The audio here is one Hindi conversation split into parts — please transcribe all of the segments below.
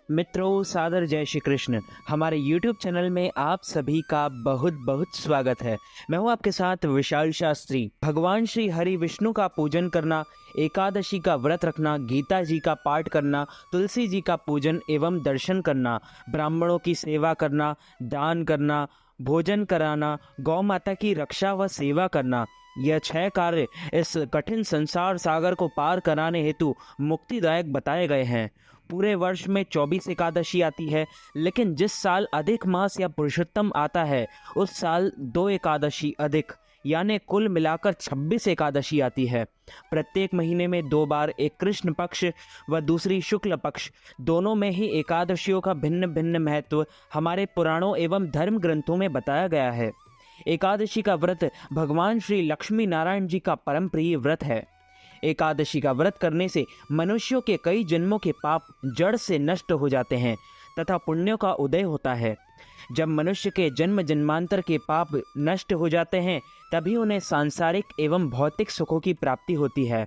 मित्रों, सादर जय श्री कृष्ण। हमारे YouTube चैनल में आप सभी का बहुत बहुत स्वागत है। मैं हूं आपके साथ विशाल शास्त्री। भगवान श्री हरि विष्णु का पूजन करना, एकादशी का व्रत रखना, गीता जी का पाठ करना, तुलसी जी का पूजन एवं दर्शन करना, ब्राह्मणों की सेवा करना, दान करना, भोजन कराना, गौ माता की रक्षा व सेवा करना, यह 6 कार्य इस कठिन संसार सागर को पार कराने हेतु मुक्तिदायक बताए गए हैं। पूरे वर्ष में 24 एकादशी आती है, लेकिन जिस साल अधिक मास या पुरुषोत्तम आता है उस साल 2 एकादशी अधिक यानी कुल मिलाकर 26 एकादशी आती है। प्रत्येक महीने में 2 बार, एक कृष्ण पक्ष व दूसरी शुक्ल पक्ष, दोनों में ही एकादशियों का भिन्न भिन्न महत्व हमारे पुराणों एवं धर्म ग्रंथों में बताया गया है। एकादशी का व्रत भगवान श्री लक्ष्मी नारायण जी का परम प्रिय व्रत है। एकादशी का व्रत करने से मनुष्यों के कई जन्मों के पाप जड़ से नष्ट हो जाते हैं तथा पुण्यों का उदय होता है। जब मनुष्य के जन्म जन्मांतर के पाप नष्ट हो जाते हैं तभी उन्हें सांसारिक एवं भौतिक सुखों की प्राप्ति होती है।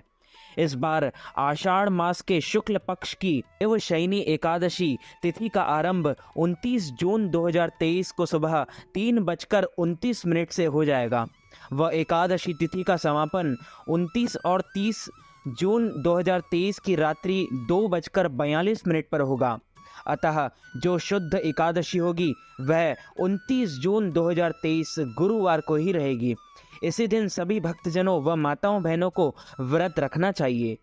इस बार आषाढ़ मास के शुक्ल पक्ष की देवशयनी एकादशी तिथि का आरंभ 29 जून 2023 को सुबह 3:29 से हो जाएगा। वह एकादशी तिथि का समापन 29 और 30 जून 2023 की रात्रि 2:42 पर होगा। अतः जो शुद्ध एकादशी होगी वह 29 जून 2023 गुरुवार को ही रहेगी। इसी दिन सभी भक्तजनों व माताओं बहनों को व्रत रखना चाहिए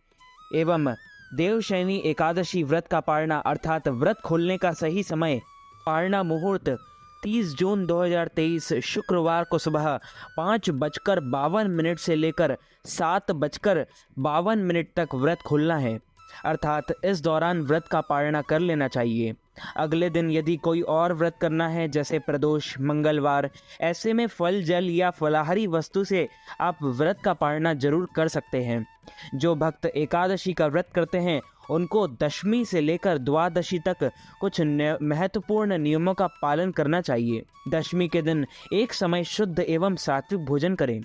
एवं देवशयनी एकादशी व्रत का पारना अर्थात व्रत खोलने का सही समय पारना मुहूर्त 30 जून 2023 शुक्रवार को सुबह 5:52 से लेकर 7:52 तक व्रत खोलना है, अर्थात इस दौरान व्रत का पालना कर लेना चाहिए। अगले दिन यदि कोई और व्रत करना है जैसे प्रदोष, मंगलवार, ऐसे में फल, जल या फलाहारी वस्तु से आप व्रत का पालना जरूर कर सकते हैं। जो भक्त एकादशी का व्रत करते हैं उनको दशमी से लेकर द्वादशी तक कुछ महत्वपूर्ण नियमों का पालन करना चाहिए। दशमी के दिन एक समय शुद्ध एवं सात्विक भोजन करें।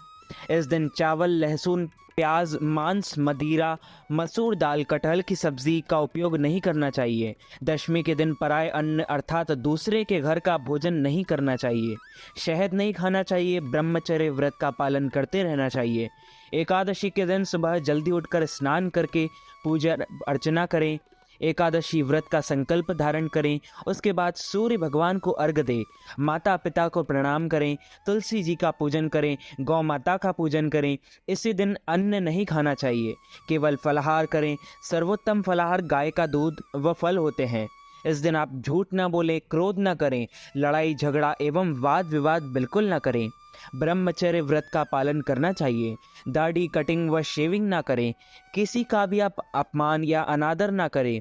इस दिन चावल, लहसुन, प्याज, मांस, मदिरा, मसूर दाल, कटहल की सब्जी का उपयोग नहीं करना चाहिए। दशमी के दिन पराय अन्न अर्थात दूसरे के घर का भोजन नहीं करना चाहिए। शहद नहीं खाना चाहिए। ब्रह्मचर्य व्रत का पालन करते रहना चाहिए। एकादशी के दिन सुबह जल्दी उठकर स्नान करके पूजा अर्चना करें। एकादशी व्रत का संकल्प धारण करें। उसके बाद सूर्य भगवान को अर्घ्य दें। माता पिता को प्रणाम करें। तुलसी जी का पूजन करें। गौ माता का पूजन करें। इसी दिन अन्न नहीं खाना चाहिए, केवल फलाहार करें। सर्वोत्तम फलाहार गाय का दूध व फल होते हैं। इस दिन आप झूठ ना बोलें, क्रोध ना करें, लड़ाई झगड़ा एवं वाद विवाद बिल्कुल ना करें। ब्रह्मचर्य व्रत का पालन करना चाहिए। दाढ़ी, कटिंग व शेविंग ना करें। किसी का भी आप अपमान या अनादर ना करें।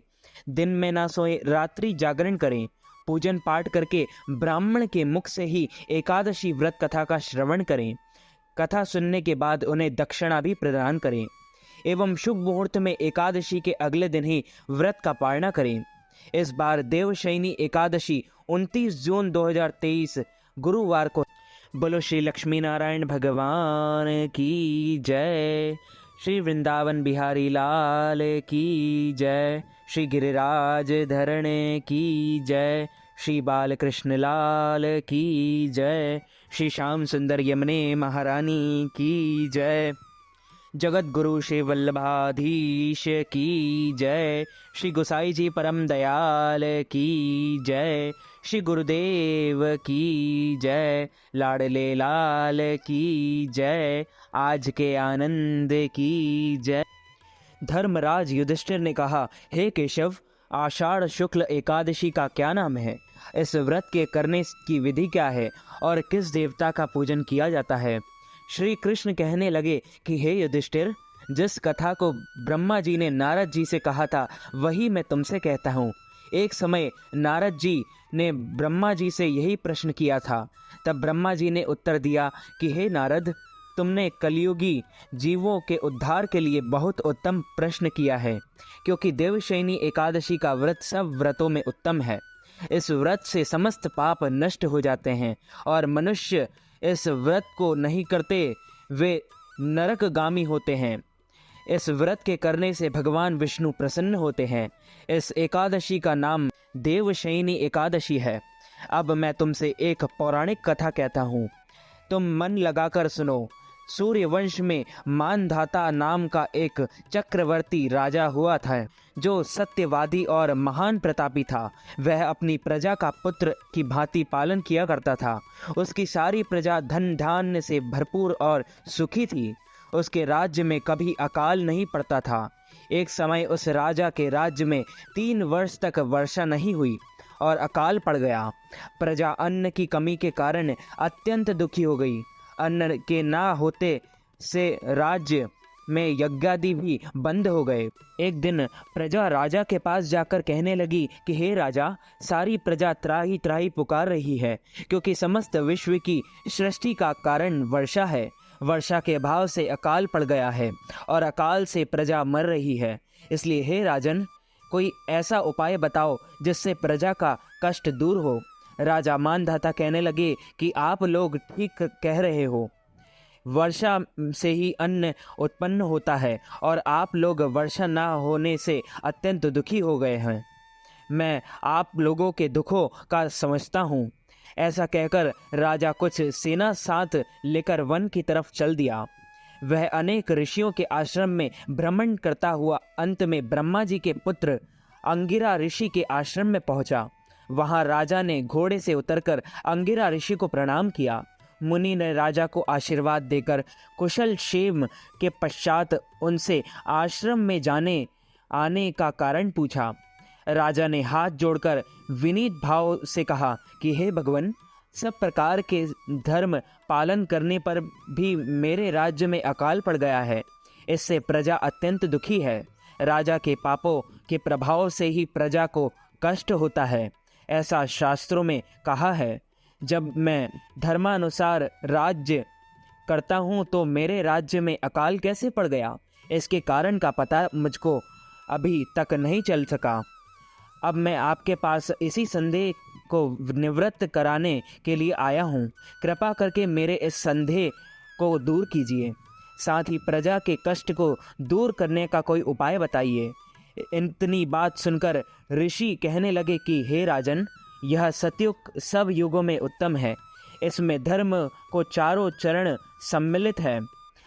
दिन में ना सोए, रात्रि जागरण करें। पूजन पाठ करके ब्राह्मण के मुख से ही एकादशी व्रत कथा का श्रवण करें। कथा सुनने के बाद उन्हें दक्षिणा भी प्रदान करें एवं शुभ मुहूर्त में एकादशी के अगले दिन ही व्रत का पालना करें। इस बार देवशयनी एकादशी 29 जून 2023 गुरुवार को। बोलो श्री लक्ष्मी नारायण भगवान की जय। श्री वृंदावन बिहारी लाल की जय। श्री गिरिराज धरण की जय। श्री बालकृष्ण लाल की जय। श्री श्याम सुंदर यमुने महारानी की जय। जगत गुरु श्री वल्लभाधीश की जय। श्री गोसाई जी परम दयाल की जय। श्री गुरुदेव की जय। लाडले लाल की जय। आज के आनंद की जय। धर्मराज युधिष्ठिर ने कहा, हे केशव, आषाढ़ शुक्ल एकादशी का क्या नाम है? इस व्रत के करने की विधि क्या है और किस देवता का पूजन किया जाता है? श्री कृष्ण कहने लगे कि हे युधिष्ठिर, जिस कथा को ब्रह्मा जी ने नारद जी से कहा था वही मैं तुमसे कहता हूँ। एक समय नारद जी ने ब्रह्मा जी से यही प्रश्न किया था। तब ब्रह्मा जी ने उत्तर दिया कि हे नारद, तुमने कलियुगी जीवों के उद्धार के लिए बहुत उत्तम प्रश्न किया है, क्योंकि देवशयनी एकादशी का व्रत सब व्रतों में उत्तम है। इस व्रत से समस्त पाप नष्ट हो जाते हैं और मनुष्य इस व्रत को नहीं करते वे नरकगामी होते हैं। इस व्रत के करने से भगवान विष्णु प्रसन्न होते हैं। इस एकादशी का नाम देवशयनी एकादशी है। अब मैं तुमसे एक पौराणिक कथा कहता हूँ, तुम मन लगाकर सुनो। सूर्यवंश में मानधाता नाम का एक चक्रवर्ती राजा हुआ था, जो सत्यवादी और महान प्रतापी था। वह अपनी प्रजा का पुत्र की भांति पालन किया करता था। उसकी सारी प्रजा धन धान्य से भरपूर और सुखी थी। उसके राज्य में कभी अकाल नहीं पड़ता था। एक समय उस राजा के राज्य में 3 वर्ष तक वर्षा नहीं हुई और अकाल पड़ गया। प्रजा अन्न की कमी के कारण अत्यंत दुखी हो गई। अन्न के ना होते से राज्य में यज्ञादि भी बंद हो गए। एक दिन प्रजा राजा के पास जाकर कहने लगी कि हे राजा, सारी प्रजा त्राही त्राही पुकार रही है, क्योंकि समस्त विश्व की सृष्टि का कारण वर्षा है। वर्षा के अभाव से अकाल पड़ गया है और अकाल से प्रजा मर रही है। इसलिए हे राजन, कोई ऐसा उपाय बताओ जिससे प्रजा का कष्ट दूर हो। राजा मानधाता कहने लगे कि आप लोग ठीक कह रहे हो। वर्षा से ही अन्न उत्पन्न होता है और आप लोग वर्षा ना होने से अत्यंत दुखी हो गए हैं। मैं आप लोगों के दुखों का समझता हूँ। ऐसा कहकर राजा कुछ सेना साथ लेकर वन की तरफ चल दिया। वह अनेक ऋषियों के आश्रम में भ्रमण करता हुआ अंत में ब्रह्मा जी के पुत्र अंगिरा ऋषि के आश्रम में पहुंचा। वहां राजा ने घोड़े से उतरकर अंगिरा ऋषि को प्रणाम किया। मुनि ने राजा को आशीर्वाद देकर कुशल क्षेम के पश्चात उनसे आश्रम में आने का कारण पूछा। राजा ने हाथ जोड़कर विनीत भाव से कहा कि हे भगवान, सब प्रकार के धर्म पालन करने पर भी मेरे राज्य में अकाल पड़ गया है। इससे प्रजा अत्यंत दुखी है। राजा के पापों के प्रभाव से ही प्रजा को कष्ट होता है, ऐसा शास्त्रों में कहा है। जब मैं धर्मानुसार राज्य करता हूँ तो मेरे राज्य में अकाल कैसे पड़ गया, इसके कारण का पता मुझको अभी तक नहीं चल सका। अब मैं आपके पास इसी संदेह को निवृत्त कराने के लिए आया हूँ। कृपा करके मेरे इस संदेह को दूर कीजिए, साथ ही प्रजा के कष्ट को दूर करने का कोई उपाय बताइए। इतनी बात सुनकर ऋषि कहने लगे कि हे राजन, यह सतयुग सब युगों में उत्तम है। इसमें धर्म को चारों चरण सम्मिलित है,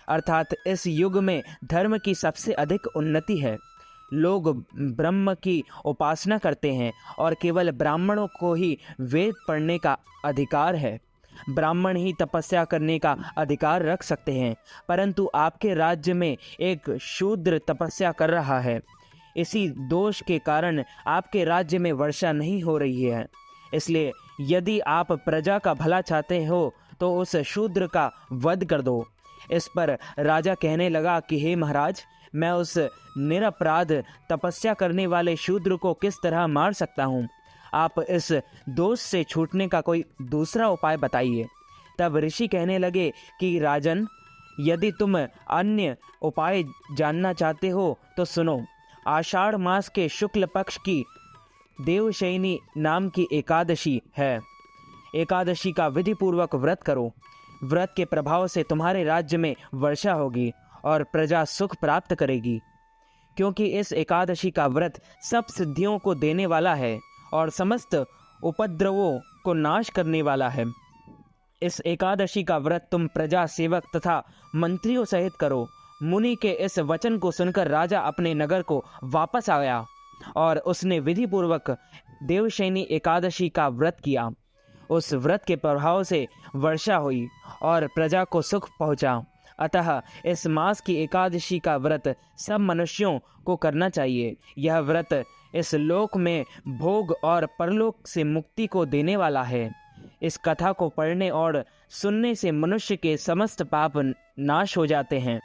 अर्थात इस युग में धर्म की सबसे अधिक उन्नति है। लोग ब्रह्म की उपासना करते हैं और केवल ब्राह्मणों को ही वेद पढ़ने का अधिकार है। ब्राह्मण ही तपस्या करने का अधिकार रख सकते हैं, परंतु आपके राज्य में एक शूद्र तपस्या कर रहा है। इसी दोष के कारण आपके राज्य में वर्षा नहीं हो रही है। इसलिए यदि आप प्रजा का भला चाहते हो तो उस शूद्र का वध कर दो। इस पर राजा कहने लगा कि हे महाराज, मैं उस निरपराध तपस्या करने वाले शूद्र को किस तरह मार सकता हूँ? आप इस दोष से छूटने का कोई दूसरा उपाय बताइए। तब ऋषि कहने लगे कि राजन, यदि तुम अन्य उपाय जानना चाहते हो तो सुनो। आषाढ़ मास के शुक्ल पक्ष की देवशयनी नाम की एकादशी है। एकादशी का विधि पूर्वक व्रत करो। व्रत के प्रभाव से तुम्हारे राज्य में वर्षा होगी और प्रजा सुख प्राप्त करेगी, क्योंकि इस एकादशी का व्रत सब सिद्धियों को देने वाला है और समस्त उपद्रवों को नाश करने वाला है। इस एकादशी का व्रत तुम प्रजा, सेवक तथा मंत्रियों सहित करो। मुनि के इस वचन को सुनकर राजा अपने नगर को वापस आया और उसने विधि पूर्वक देवशयनी एकादशी का व्रत किया। उस व्रत के प्रभाव से वर्षा हुई और प्रजा को सुख पहुंचा। अतः इस मास की एकादशी का व्रत सब मनुष्यों को करना चाहिए। यह व्रत इस लोक में भोग और परलोक से मुक्ति को देने वाला है। इस कथा को पढ़ने और सुनने से मनुष्य के समस्त पाप नाश हो जाते हैं।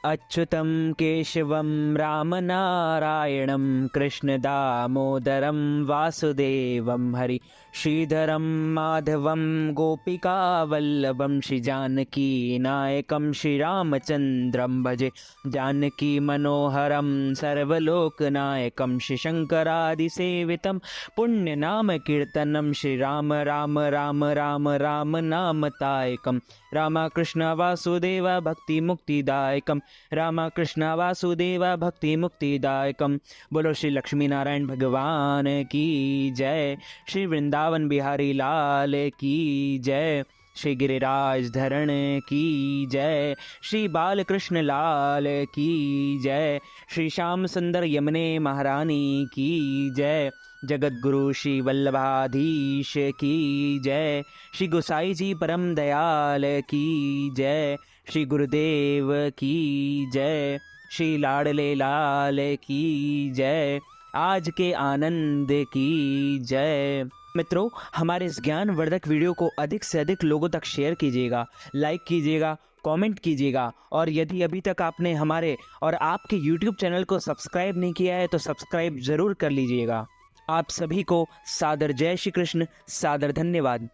अच्युतं केशवं रामनारायणं कृष्ण दामोदरं वासुदेवं हरि श्रीधरं माधवं गोपिकावल्लभं श्री जानकी नायकं श्रीरामचन्द्रं भजे। जानकी मनोहरं सर्वलोकनायकं श्री शङ्करादिसेवितं पुण्यनाम कीर्तनं श्री राम राम राम राम राम नामतायकं रामकृष्ण वासुदेव भक्ति मुक्तिदायकं राम कृष्ण वासुदेव भक्ति मुक्तिदायकम। बोलो श्री लक्ष्मी नारायण भगवान की जय। श्री वृंदावन बिहारी लाल की जय। श्री गिरिराज धरण की जय। श्री बालकृष्ण लाल की जय। श्री श्याम सुंदर यमुने महारानी की जय। जगत गुरु श्री वल्लभाधीश की जय। श्री गोसाई जी परम दयाल की जय। श्री गुरुदेव की जय। श्री लाडले लाल की जय। आज के आनंद की जय। मित्रों, हमारे इस ज्ञानवर्धक वीडियो को अधिक से अधिक लोगों तक शेयर कीजिएगा, लाइक कीजिएगा, कमेंट कीजिएगा, और यदि अभी तक आपने हमारे और आपके YouTube चैनल को सब्सक्राइब नहीं किया है तो सब्सक्राइब ज़रूर कर लीजिएगा। आप सभी को सादर जय श्री कृष्ण, सादर धन्यवाद।